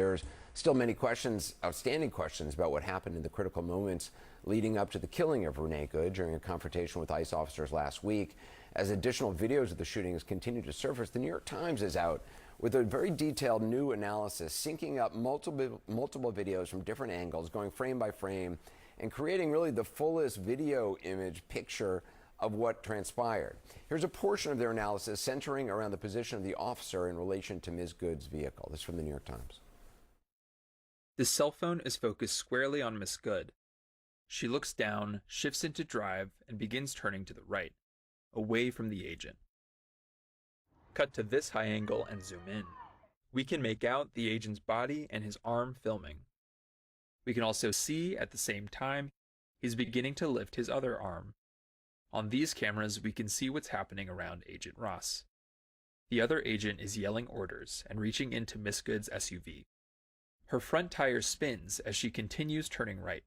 there's still many questions, outstanding questions about what happened in the critical moments leading up to the killing of Renee Good during a confrontation with ICE officers last week. As additional videos of the shootings continue to surface, the New York Times is out with a very detailed new analysis, syncing up multiple videos from different angles, going frame by frame, and creating really the fullest video image picture of what transpired. Here's a portion of their analysis centering around the position of the officer in relation to Ms. Good's vehicle. This is from the New York Times. The cell phone is focused squarely on Miss Good. She looks down, shifts into drive, and begins turning to the right, away from the agent. Cut to this high angle and zoom in. We can make out the agent's body and his arm filming. We can also see, at the same time, he's beginning to lift his other arm. On these cameras, we can see what's happening around Agent Ross. The other agent is yelling orders and reaching into Miss Good's SUV. Her front tire spins as she continues turning right.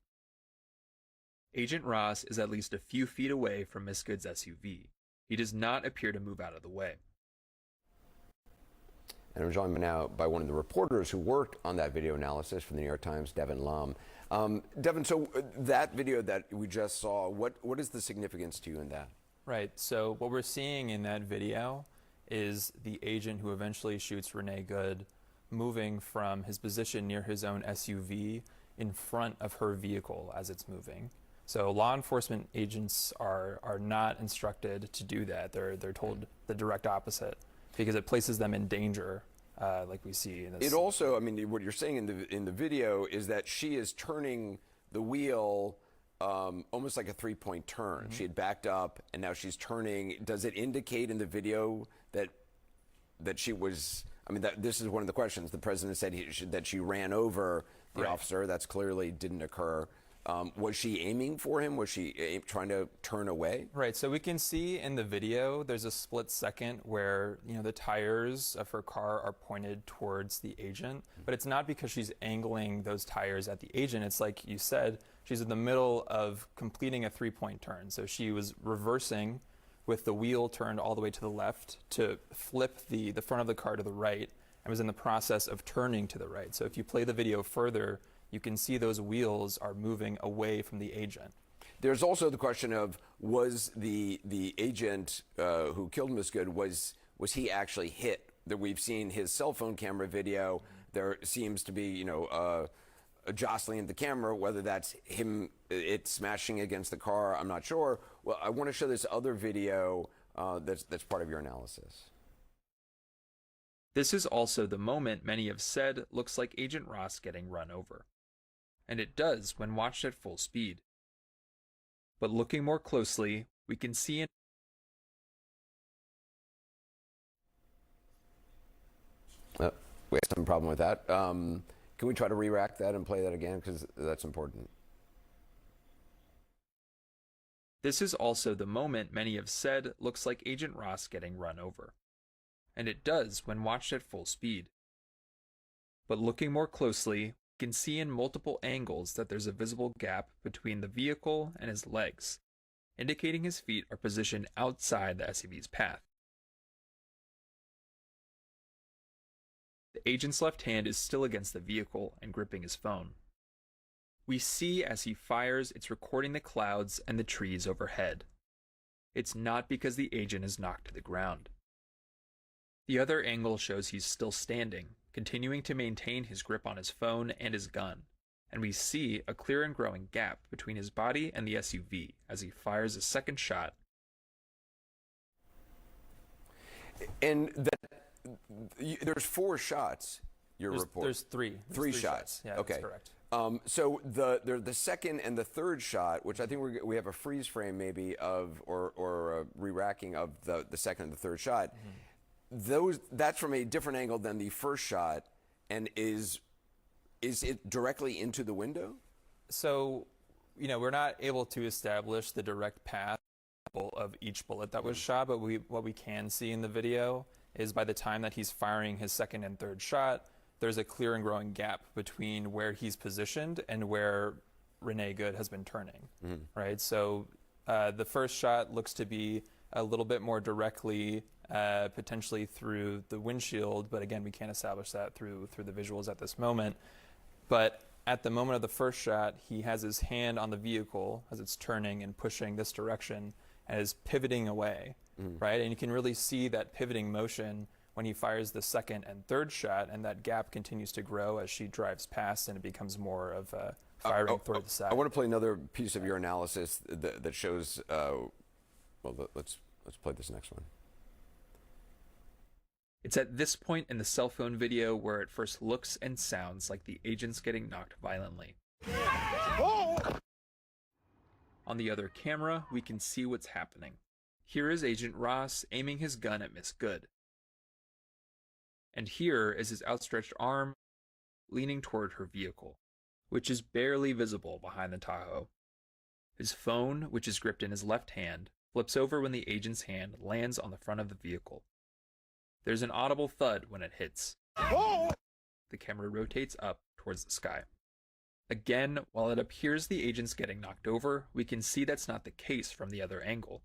Agent Ross is at least a few feet away from Miss Good's SUV. He does not appear to move out of the way. And I'm joined now by one of the reporters who worked on that video analysis from the New York Times, Devin Lum. Devin, so that video that we just saw, what is the significance to you in that? Right, so what we're seeing in that video is the agent who eventually shoots Renee Good moving from his position near his own SUV in front of her vehicle as it's moving. So law enforcement agents are not instructed to do that. They're told the direct opposite because it places them in danger, like we see in this. It also, I mean, what you're saying in the video is that she is turning the wheel almost like a three-point turn. Mm-hmm. She had backed up and now she's turning. Does it indicate in the video that she was? I mean, this is one of the questions. The president said that she ran over the officer. That's clearly didn't occur. Was she aiming for him? Was she trying to turn away? Right, so we can see in the video there's a split second where the tires of her car are pointed towards the agent, but it's not because she's angling those tires at the agent. It's like you said, she's in the middle of completing a three-point turn. So she was reversing with the wheel turned all the way to the left to flip the front of the car to the right and was in the process of turning to the right. So if you play the video further, you can see those wheels are moving away from the agent. There's also the question of, was the agent who killed Ms. Good, was he actually hit? That we've seen his cell phone camera video. There seems to be, a jostling of the camera, whether that's him, it smashing against the car, I'm not sure. Well, I want to show this other video that's part of your analysis. This is also the moment many have said looks like Agent Ross getting run over. And it does when watched at full speed. But looking more closely, we can see We have some problem with that. Can we try to re-rack that and play that again? Because that's important. This is also the moment many have said looks like Agent Ross getting run over. And it does when watched at full speed. But looking more closely, we can see in multiple angles that there's a visible gap between the vehicle and his legs, indicating his feet are positioned outside the SUV's path. The agent's left hand is still against the vehicle and gripping his phone. We see as he fires, it's recording the clouds and the trees overhead. It's not because the agent is knocked to the ground. The other angle shows he's still standing, continuing to maintain his grip on his phone and his gun, and we see a clear and growing gap between his body and the SUV as he fires a second shot. And there's 4 shots, your report. There's three. There's three shots. Yeah, okay. That's correct. So the second and the third shot, which I think we have a freeze frame maybe of, or a re-racking of the second and the third shot, that's from a different angle than the first shot, and is it directly into the window? So, we're not able to establish the direct path of each bullet that was shot, but what we can see in the video is by the time that he's firing his second and third shot, there's a clear and growing gap between where he's positioned and where Renee Good has been turning, right? So the first shot looks to be a little bit more directly potentially through the windshield, but again, we can't establish that through the visuals at this moment. But at the moment of the first shot, he has his hand on the vehicle as it's turning and pushing this direction and is pivoting away, right? And you can really see that pivoting motion when he fires the second and third shot, and that gap continues to grow as she drives past, and it becomes more of a firing toward the side. I want to play another piece of your analysis that shows. Well, let's play this next one. It's at this point in the cell phone video where it first looks and sounds like the agent's getting knocked violently. On the other camera, we can see what's happening. Here is Agent Ross aiming his gun at Miss Good. And here is his outstretched arm leaning toward her vehicle, which is barely visible behind the Tahoe. His phone, which is gripped in his left hand, flips over when the agent's hand lands on the front of the vehicle. There's an audible thud when it hits. The camera rotates up towards the sky. Again, while it appears the agent's getting knocked over, we can see that's not the case from the other angle,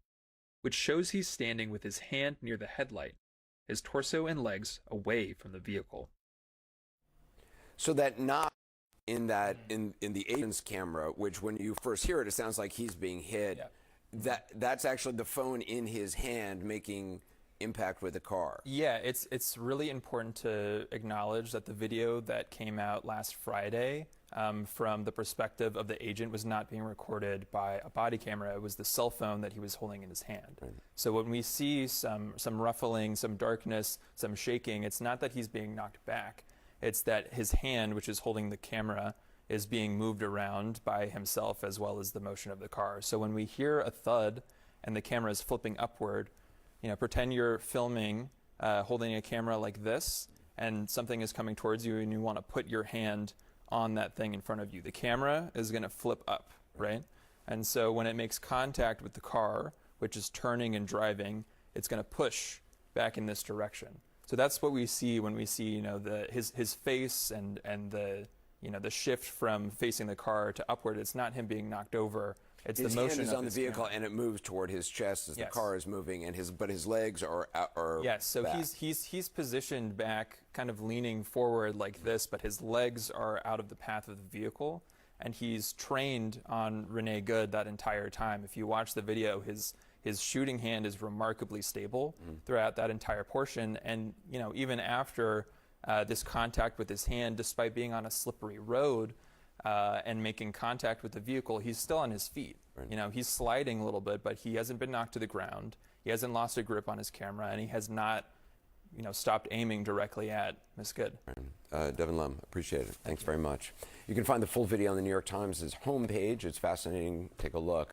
which shows he's standing with his hand near the headlight, his torso and legs away from the vehicle. So that knock in the agent's camera, which when you first hear it, it sounds like he's being hit. Yeah. That's actually the phone in his hand making impact with the car. Yeah, it's really important to acknowledge that the video that came out last Friday from the perspective of the agent was not being recorded by a body camera. It was the cell phone that he was holding in his hand. Right. So when we see some ruffling, some darkness, some shaking, it's not that he's being knocked back. It's that his hand, which is holding the camera, is being moved around by himself as well as the motion of the car. So when we hear a thud and the camera is flipping upward, pretend you're filming, holding a camera like this, and something is coming towards you and you want to put your hand on that thing in front of you. The camera is going to flip up, right? And so when it makes contact with the car, which is turning and driving, it's going to push back in this direction. So that's what we see when we see, his face and the shift from facing the car to upward. It's not him being knocked over. It's his the motion hand is of on the his vehicle camera. and it moves toward his chest as Yes. the car is moving, and his legs are yes. So back. he's positioned back, kind of leaning forward like this, but his legs are out of the path of the vehicle, and he's trained on Renee Good that entire time. If you watch the video, his shooting hand is remarkably stable throughout that entire portion, and even after this contact with his hand, despite being on a slippery road. And making contact with the vehicle, he's still on his feet. Right. He's sliding a little bit, but he hasn't been knocked to the ground. He hasn't lost a grip on his camera, and he has not, stopped aiming directly at Miss Good. Right. Devin Lum, appreciate it. Thanks very much. You can find the full video on the New York Times' homepage. It's fascinating. Take a look.